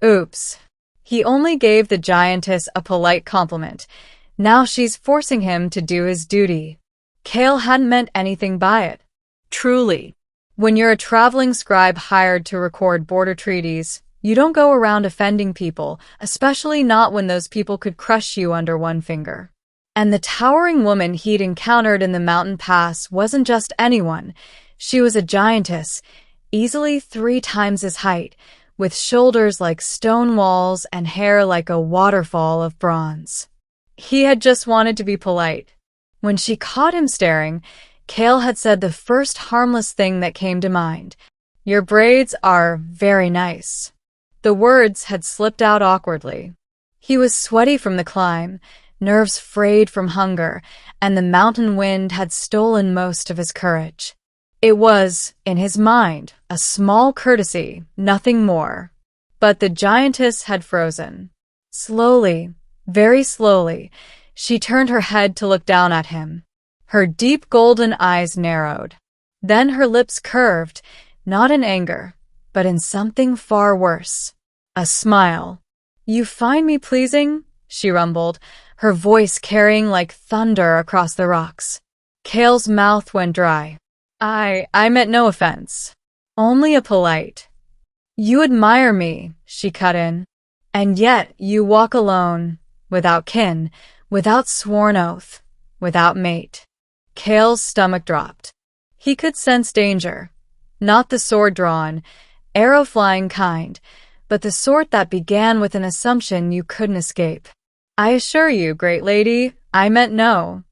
Oops. He only gave the giantess a polite compliment. Now she's forcing him to do his duty. Kale hadn't meant anything by it. Truly. When you're a traveling scribe hired to record border treaties, you don't go around offending people, especially not when those people could crush you under one finger. And the towering woman he'd encountered in the mountain pass wasn't just anyone. She was a giantess, easily 3 times his height, with shoulders like stone walls and hair like a waterfall of bronze. He had just wanted to be polite. When she caught him staring, Kale had said the first harmless thing that came to mind. "Your braids are very nice." The words had slipped out awkwardly. He was sweaty from the climb, nerves frayed from hunger, and the mountain wind had stolen most of his courage. It was, in his mind, a small courtesy, nothing more. But the giantess had frozen. Slowly, very slowly, she turned her head to look down at him. Her deep golden eyes narrowed. Then her lips curved, not in anger, but in something far worse. A smile. "You find me pleasing?" she rumbled, her voice carrying like thunder across the rocks. Kale's mouth went dry. I meant no offense. Only a polite." "You admire me," she cut in. "And yet you walk alone, without kin, without sworn oath, without mate." Kale's stomach dropped. He could sense danger. Not the sword drawn, arrow flying kind, but the sort that began with an assumption you couldn't escape. "I assure you, great lady, I meant no."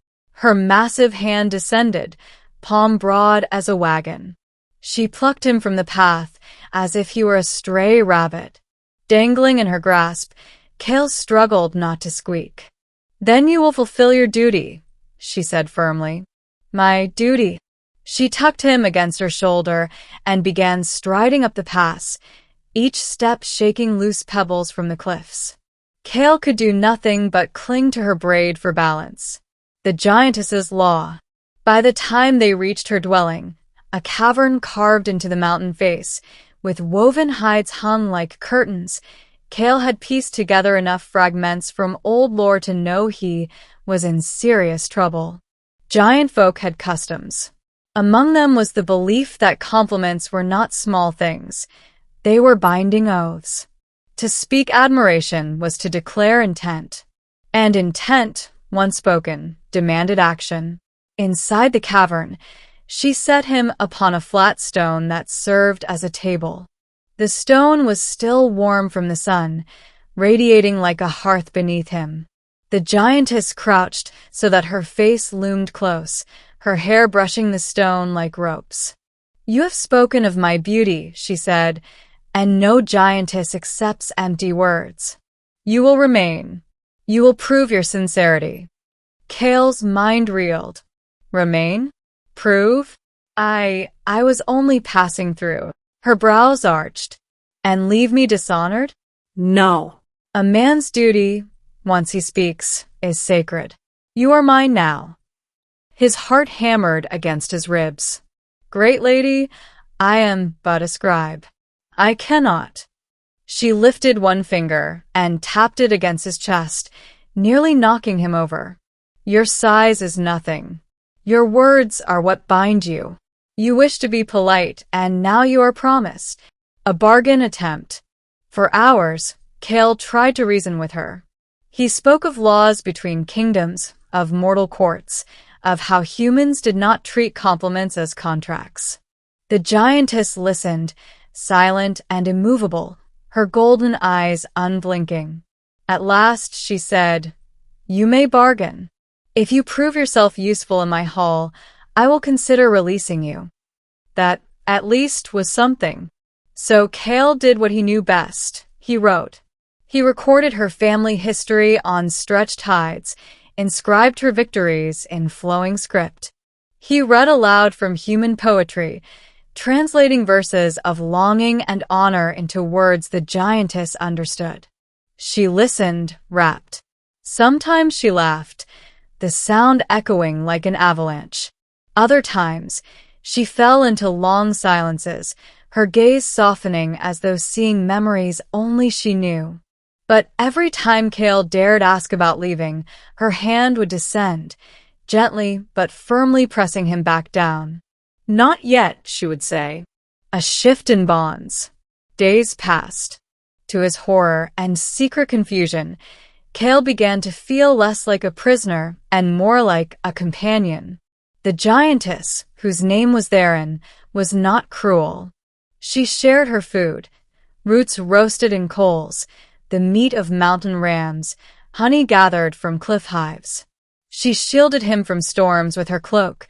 Her massive hand descended, palm broad as a wagon. She plucked him from the path, as if he were a stray rabbit. Dangling in her grasp, Kale struggled not to squeak. "Then you will fulfill your duty," she said firmly. "My duty." She tucked him against her shoulder and began striding up the pass, each step shaking loose pebbles from the cliffs. Kale could do nothing but cling to her braid for balance. The giantess's law. By the time they reached her dwelling, a cavern carved into the mountain face, with woven hides hung like curtains, Kale had pieced together enough fragments from old lore to know he was in serious trouble. Giant folk had customs. Among them was the belief that compliments were not small things. They were binding oaths. To speak admiration was to declare intent. And intent, once spoken, demanded action. Inside the cavern, she set him upon a flat stone that served as a table. The stone was still warm from the sun, radiating like a hearth beneath him. The giantess crouched so that her face loomed close, her hair brushing the stone like ropes. "You have spoken of my beauty," she said, "and no giantess accepts empty words. You will remain. You will prove your sincerity." Kale's mind reeled. Remain? Prove? I was only passing through. Her brows arched. "And leave me dishonored?" "No." "A man's duty, once he speaks, is sacred. You are mine now." His heart hammered against his ribs. "Great lady, I am but a scribe. I cannot." She lifted one finger and tapped it against his chest, nearly knocking him over. "Your size is nothing. Your words are what bind you. You wish to be polite, and now you are promised. A bargain attempt." For hours, Kale tried to reason with her. He spoke of laws between kingdoms, of mortal courts, of how humans did not treat compliments as contracts. The giantess listened, silent and immovable, her golden eyes unblinking. At last she said, "You may bargain. If you prove yourself useful in my hall, I will consider releasing you." That, at least, was something. So Kale did what he knew best. He wrote. He recorded her family history on stretched hides, inscribed her victories in flowing script. He read aloud from human poetry, translating verses of longing and honor into words the giantess understood. She listened, rapt. Sometimes she laughed, the sound echoing like an avalanche. Other times, she fell into long silences, her gaze softening as though seeing memories only she knew. But every time Kale dared ask about leaving, her hand would descend, gently but firmly pressing him back down. "Not yet," she would say. A shift in bonds. Days passed. To his horror and secret confusion, Kale began to feel less like a prisoner and more like a companion. The giantess, whose name was Theron, was not cruel. She shared her food, roots roasted in coals, the meat of mountain rams, honey gathered from cliff hives. She shielded him from storms with her cloak,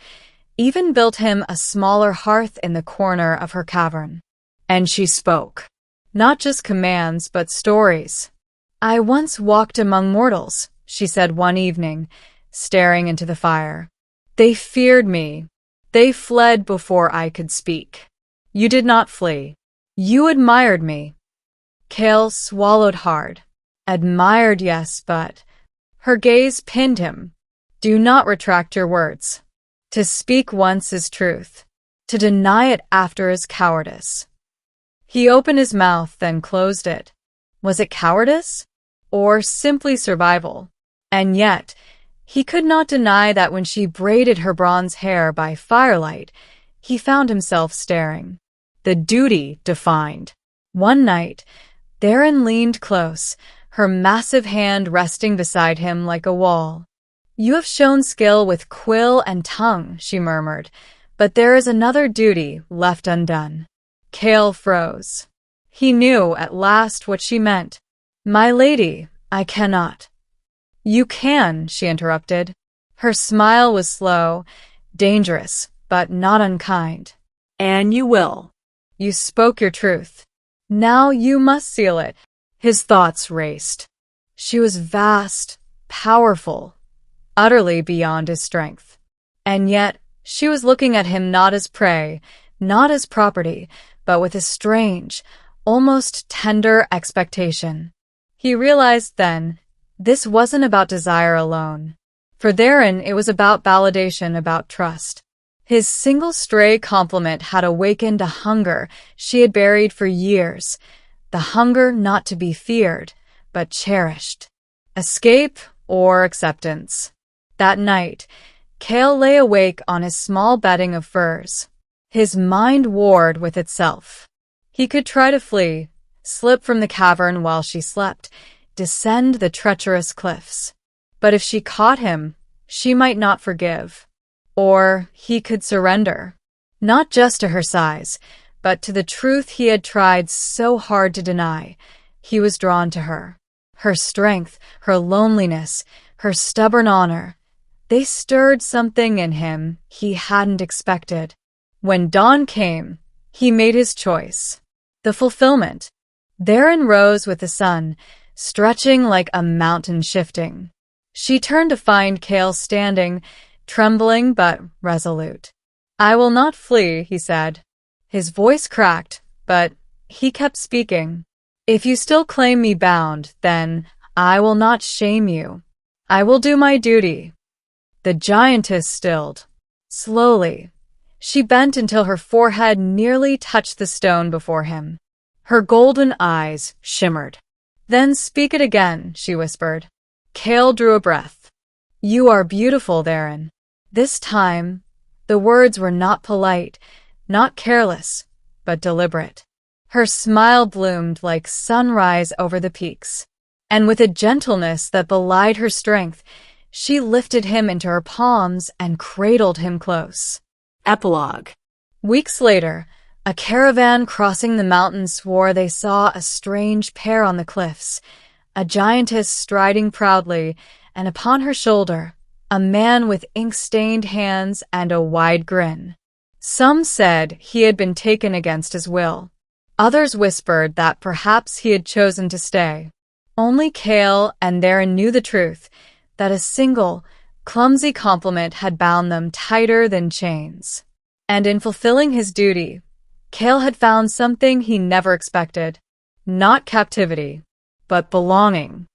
even built him a smaller hearth in the corner of her cavern. And she spoke. Not just commands, but stories. "I once walked among mortals," she said one evening, staring into the fire. "They feared me. They fled before I could speak. You did not flee. You admired me." Kale swallowed hard. Admired, yes, but... Her gaze pinned him. "Do not retract your words. To speak once is truth. To deny it after is cowardice." He opened his mouth, then closed it. Was it cowardice? Or simply survival? And yet, he could not deny that when she braided her bronze hair by firelight, he found himself staring. The duty defined. One night, Theron leaned close, her massive hand resting beside him like a wall. "You have shown skill with quill and tongue," she murmured, "but there is another duty left undone." Kale froze. He knew at last what she meant. "My lady, I cannot." "You can," she interrupted. Her smile was slow, dangerous, but not unkind. "And you will. You spoke your truth. Now you must seal it." His thoughts raced. She was vast, powerful, utterly beyond his strength. And yet, she was looking at him not as prey, not as property, but with a strange, almost tender expectation. He realized then, this wasn't about desire alone. For Theron, it was about validation, about trust. His single stray compliment had awakened a hunger she had buried for years, the hunger not to be feared, but cherished. Escape or acceptance. That night, Kale lay awake on his small bedding of furs. His mind warred with itself. He could try to flee, slip from the cavern while she slept, descend the treacherous cliffs. But if she caught him, she might not forgive. Or he could surrender. Not just to her size, but to the truth he had tried so hard to deny. He was drawn to her. Her strength, her loneliness, her stubborn honor. They stirred something in him he hadn't expected. When dawn came, he made his choice. The fulfillment. Theron rose with the sun, stretching like a mountain shifting. She turned to find Kale standing, trembling but resolute. "I will not flee," he said. His voice cracked, but he kept speaking. "If you still claim me bound, then I will not shame you. I will do my duty." The giantess stilled. Slowly, she bent until her forehead nearly touched the stone before him. Her golden eyes shimmered. "Then speak it again," she whispered. Kale drew a breath. "You are beautiful, Theron." This time, the words were not polite, not careless, but deliberate. Her smile bloomed like sunrise over the peaks. And with a gentleness that belied her strength, she lifted him into her palms and cradled him close. Epilogue. Weeks later, a caravan crossing the mountains swore they saw a strange pair on the cliffs, a giantess striding proudly, and upon her shoulder, a man with ink-stained hands and a wide grin. Some said he had been taken against his will. Others whispered that perhaps he had chosen to stay. Only Kale and Theron knew the truth, that a single, clumsy compliment had bound them tighter than chains. And in fulfilling his duty, Kale had found something he never expected. Not captivity, but belonging.